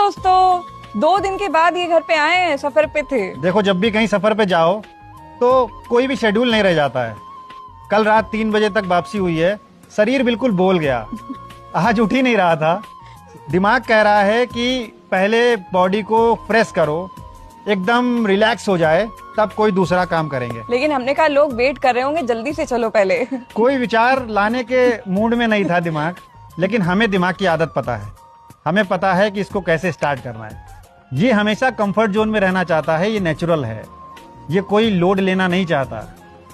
दोस्तों, 2 दिन के बाद ये घर पे आए हैं, सफर पे थे। देखो, जब भी कहीं सफर पे जाओ तो कोई भी शेड्यूल नहीं रह जाता है। कल रात 3 बजे तक वापसी हुई है, शरीर बिल्कुल बोल गया, आज उठ ही नहीं रहा था। दिमाग कह रहा है कि पहले बॉडी को फ्रेश करो, एकदम रिलैक्स हो जाए, तब कोई दूसरा काम करेंगे। लेकिन हमने कहा लोग वेट कर रहे होंगे, जल्दी से चलो पहले। कोई विचार लाने के मूड में नहीं था दिमाग, लेकिन हमें दिमाग की आदत पता है, हमें पता है कि इसको कैसे स्टार्ट करना है। ये हमेशा कंफर्ट जोन में रहना चाहता है, ये नेचुरल है, ये कोई लोड लेना नहीं चाहता।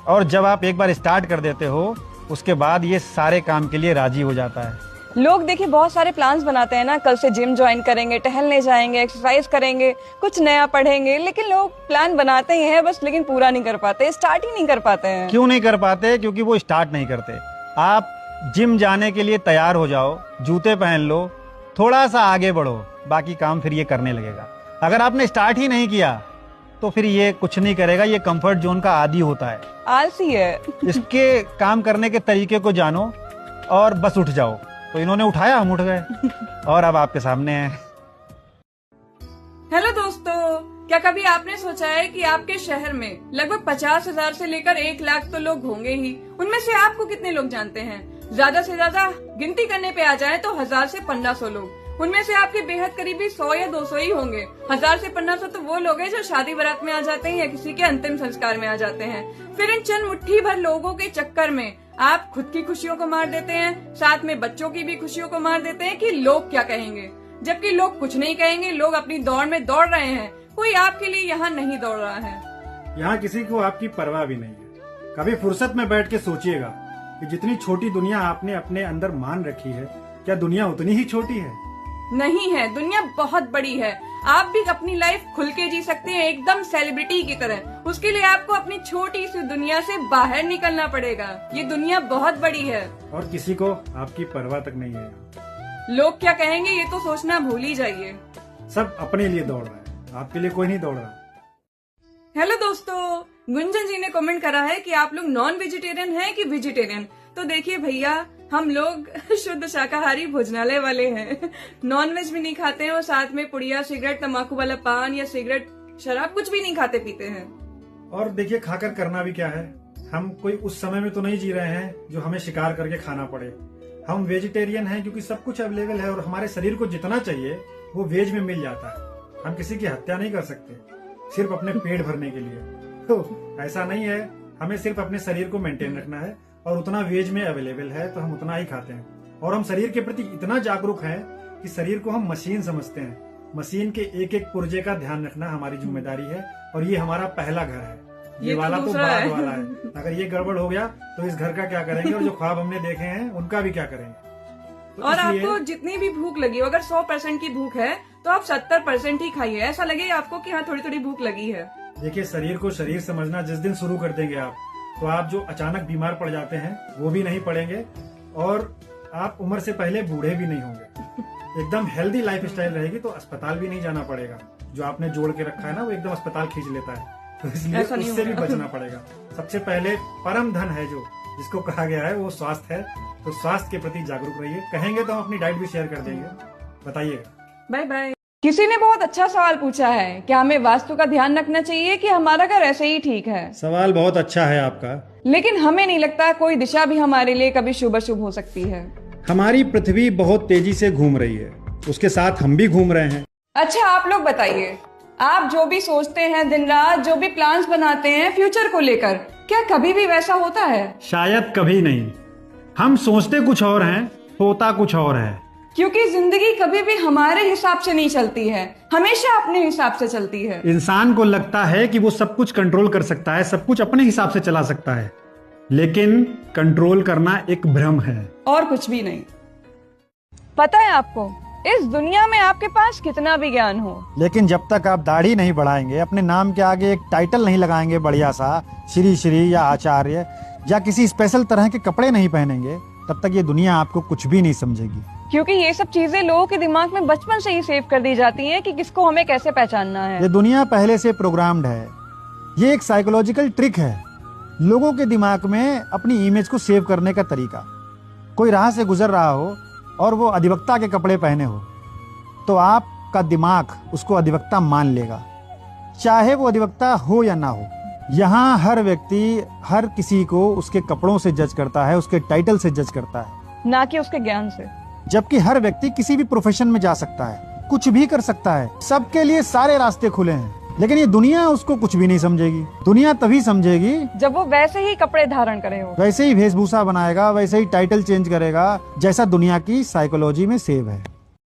और जब आप एक बार स्टार्ट कर देते हो, उसके बाद ये सारे काम के लिए राजी हो जाता है। लोग देखिए बहुत सारे प्लान्स बनाते हैं ना, कल से जिम ज्वाइन करेंगे, टहलने जाएंगे, एक्सरसाइज करेंगे, कुछ नया पढ़ेंगे, लेकिन लोग प्लान बनाते ही हैं बस, लेकिन पूरा नहीं कर पाते, स्टार्ट ही नहीं कर पाते हैं। क्यों नहीं कर पाते? क्योंकि वो स्टार्ट नहीं करते। आप जिम जाने के लिए तैयार हो जाओ, जूते पहन लो, थोड़ा सा आगे बढ़ो, बाकी काम फिर ये करने लगेगा। अगर आपने स्टार्ट ही नहीं किया तो फिर ये कुछ नहीं करेगा, ये कंफर्ट जोन का आदी होता है, आलसी है। इसके काम करने के तरीके को जानो और बस उठ जाओ। तो इन्होंने उठाया, हम उठ गए और अब आपके सामने है। हेलो दोस्तों, क्या कभी आपने सोचा है कि आपके शहर में लगभग 50,000 से लेकर 1 लाख तो लोग होंगे ही। उनमें से आपको कितने लोग जानते हैं? ज्यादा से ज्यादा गिनती करने पे आ जाए तो 1000 से 1500 लोग। उनमें से आपके बेहद करीबी 100 या 200 ही होंगे। 1000 से 1500 तो वो लोग हैं जो शादी बारात में आ जाते हैं या किसी के अंतिम संस्कार में आ जाते हैं। फिर इन चंद मुट्ठी भर लोगों के चक्कर में आप खुद की खुशियों को मार देते हैं, साथ में बच्चों की भी खुशियों को मार देते हैं कि लोग क्या कहेंगे। जबकि लोग कुछ नहीं कहेंगे, लोग अपनी दौड़ में दौड़ रहे हैं, कोई आपके लिए यहाँ नहीं दौड़ रहा है। यहाँ किसी को आपकी परवाह भी नहीं है। कभी फुर्सत में बैठ के सोचिएगा कि जितनी छोटी दुनिया आपने अपने अंदर मान रखी है, क्या दुनिया उतनी ही छोटी है? नहीं है, दुनिया बहुत बड़ी है। आप भी अपनी लाइफ खुल के जी सकते हैं, एकदम सेलिब्रिटी की तरह। उसके लिए आपको अपनी छोटी सी दुनिया से बाहर निकलना पड़ेगा। ये दुनिया बहुत बड़ी है और किसी को आपकी परवाह तक नहीं है। लोग क्या कहेंगे ये तो सोचना भूल ही जाइए। सब अपने लिए दौड़ रहा है, आपके लिए कोई नहीं दौड़ रहा। हेलो दोस्तों, गुंजन जी ने कमेंट करा है कि आप लोग नॉन वेजिटेरियन हैं कि वेजिटेरियन। तो देखिए भैया, हम लोग शुद्ध शाकाहारी भोजनालय वाले हैं, नॉन वेज भी नहीं खाते हैं और साथ में पुड़िया, सिगरेट, तम्बाकू वाला पान या सिगरेट, शराब कुछ भी नहीं खाते पीते हैं। और देखिए, खाकर करना भी क्या है, हम कोई उस समय में तो नहीं जी रहे हैं जो हमें शिकार करके खाना पड़े। हम वेजिटेरियन हैं क्योंकि सब कुछ अवेलेबल है और हमारे शरीर को जितना चाहिए वो वेज में मिल जाता है। हम किसी की हत्या नहीं कर सकते सिर्फ अपने पेट भरने के लिए। तो ऐसा नहीं है, हमें सिर्फ अपने शरीर को मेंटेन रखना है और उतना वेज में अवेलेबल है तो हम उतना ही खाते हैं। और हम शरीर के प्रति इतना जागरूक हैं कि शरीर को हम मशीन समझते हैं। मशीन के एक एक पुर्जे का ध्यान रखना हमारी जिम्मेदारी है और ये हमारा पहला घर है। ये वाला तो बाद वाला है। अगर ये गड़बड़ हो गया तो इस घर का क्या करेंगे और जो ख्वाब हमने देखे हैं उनका भी क्या करेंगे। और आपको जितनी भी भूख लगी हो, अगर 100% की भूख है तो आप 70% ही खाइए। ऐसा लगे आपको कि हाँ थोड़ी थोड़ी भूख लगी है। देखिए, शरीर को शरीर समझना जिस दिन शुरू कर देंगे आप, तो आप जो अचानक बीमार पड़ जाते हैं वो भी नहीं पड़ेंगे और आप उम्र से पहले बूढ़े भी नहीं होंगे। एकदम हेल्दी लाइफ स्टाइल रहेगी तो अस्पताल भी नहीं जाना पड़ेगा। जो आपने जोड़ के रखा है ना, वो एकदम अस्पताल खींच लेता है, तो इसलिए उससे भी बचना पड़ेगा। सबसे पहले परम धन है जो जिसको कहा गया है वो स्वास्थ्य है, तो स्वास्थ्य के प्रति जागरूक रहिए। कहेंगे तो हम अपनी डाइट भी शेयर कर देंगे, बताइएगा। Bye bye. किसी ने बहुत अच्छा सवाल पूछा है, क्या हमें वास्तु का ध्यान रखना चाहिए कि हमारा घर ऐसे ही ठीक है? सवाल बहुत अच्छा है आपका, लेकिन हमें नहीं लगता कोई दिशा भी हमारे लिए कभी शुभ अशुभ हो सकती है। हमारी पृथ्वी बहुत तेजी से घूम रही है, उसके साथ हम भी घूम रहे हैं। अच्छा, आप लोग बताइए, आप जो भी सोचते हैं दिन रात, जो भी प्लान्स बनाते हैं फ्यूचर को लेकर, क्या कभी भी वैसा होता है? शायद कभी नहीं। हम सोचते कुछ और हैं, होता कुछ और है। क्योंकि जिंदगी कभी भी हमारे हिसाब से नहीं चलती है, हमेशा अपने हिसाब से चलती है। इंसान को लगता है कि वो सब कुछ कंट्रोल कर सकता है, सब कुछ अपने हिसाब से चला सकता है, लेकिन कंट्रोल करना एक भ्रम है और कुछ भी नहीं। पता है आपको, इस दुनिया में आपके पास कितना भी ज्ञान हो, लेकिन जब तक आप दाढ़ी नहीं बढ़ाएंगे, अपने नाम के आगे एक टाइटल नहीं लगाएंगे बढ़िया सा, श्री श्री या आचार्य, या किसी स्पेशल तरह के कपड़े नहीं पहनेंगे, तब तक ये दुनिया आपको कुछ भी नहीं समझेगी। क्योंकि ये सब चीजें लोगों के दिमाग में बचपन से ही सेव कर दी जाती हैं कि किसको हमें कैसे पहचानना है। ये दुनिया पहले से प्रोग्राम्ड है। ये एक साइकोलॉजिकल ट्रिक है, लोगों के दिमाग में अपनी इमेज को सेव करने का तरीका। कोई राह से गुजर रहा हो और वो अधिवक्ता के कपड़े पहने हो, तो आप आपका दिमाग उसको अधिवक्ता मान लेगा, चाहे वो अधिवक्ता हो या ना हो। यहाँ हर व्यक्ति हर किसी को उसके कपड़ों से जज करता है, उसके टाइटल से जज करता है, ना कि उसके ज्ञान से। जबकि हर व्यक्ति किसी भी प्रोफेशन में जा सकता है, कुछ भी कर सकता है, सबके लिए सारे रास्ते खुले हैं। लेकिन ये दुनिया उसको कुछ भी नहीं समझेगी। दुनिया तभी समझेगी जब वो वैसे ही कपड़े धारण करे हो, वैसे ही वेशभूषा बनाएगा, वैसे ही टाइटल चेंज करेगा जैसा दुनिया की साइकोलॉजी में सेव है।